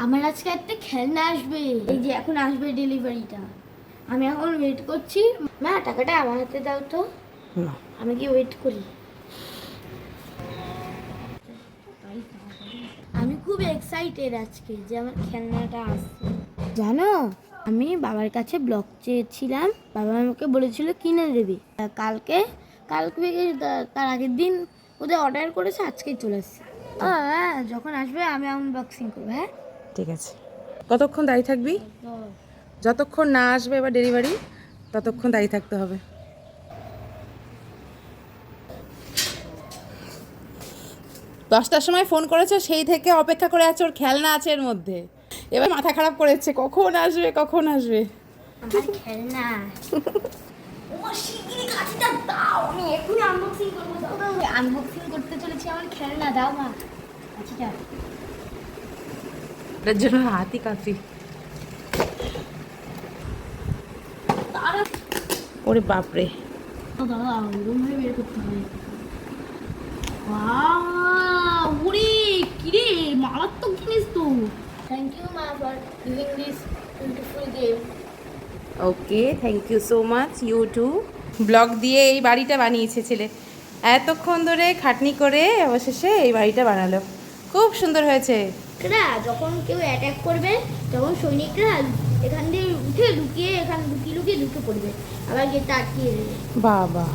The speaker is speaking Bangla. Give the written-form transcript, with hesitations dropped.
আমার আজকে একটা খেলনা আসবে, এই যে এখন আসবে ডেলিভারিটা। আমি এখন ওয়েট করছি। মা টাকাটা আমার হাতে দাও তো, আমি কি ওয়েট করি। আমি খুব এক্সাইটেড আজকে যে আমার খেলনাটা আসছে। জানো, আমি বাবার কাছে ব্লগ চেয়েছিলাম, বাবা আমাকে বলেছিল কিনে দেবে। কালকে তার আগের দিন ওদের অর্ডার করেছে, আজকেই চলে এসেছে। হ্যাঁ, যখন আসবে আমি আনবক্সিং করবো। হ্যাঁ ঠিক আছে। কতক্ষণ দাঁড়িয়ে থাকবি? যতক্ষণ না আসবে এবার ডেলিভারি ততক্ষণ দাঁড়িয়ে থাকতে হবে। 10টার সময় ফোন করেছে, সেই থেকে অপেক্ষা করে আছে, ওর খেলনা আছে এর মধ্যে। এবার মাথা খারাপ করেছে, কখন আসবে কখন আসবে। আমার খেলনা ও শিগগিরই কাঠিটা দাও, আমি এখনই আনবক্সিং করবো। দাও দাও, আনবক্সিং করতে চলেছি আমার খেলনা। দাও মা কাঠিটা। এটার জন্য হাতই কাঁপি। ওরে বাপরে, দাদা ওরকম ভাবে বের করতে হবে। উড়ি কিরে, মারাত্মক জিনিস তো। থ্যাংক ইউ মা for giving this beautiful gift. Okay, thank you so much. You too. Blog দিয়ে এই বাড়িটা বানিয়েছে ছেলে, এতক্ষণ ধরে খাটনি করে অবশেষে এই বাড়িটা বানালো। খুব সুন্দর হয়েছে। যখন কেউ অ্যাটাক করবে তখন সৈনিকরা এখান দিয়ে উঠে লুকিয়ে, এখান লুকিয়ে লুকিয়ে ঢুকে পড়বে, আবার গেটটা আটকিয়ে দেবে। বাবা।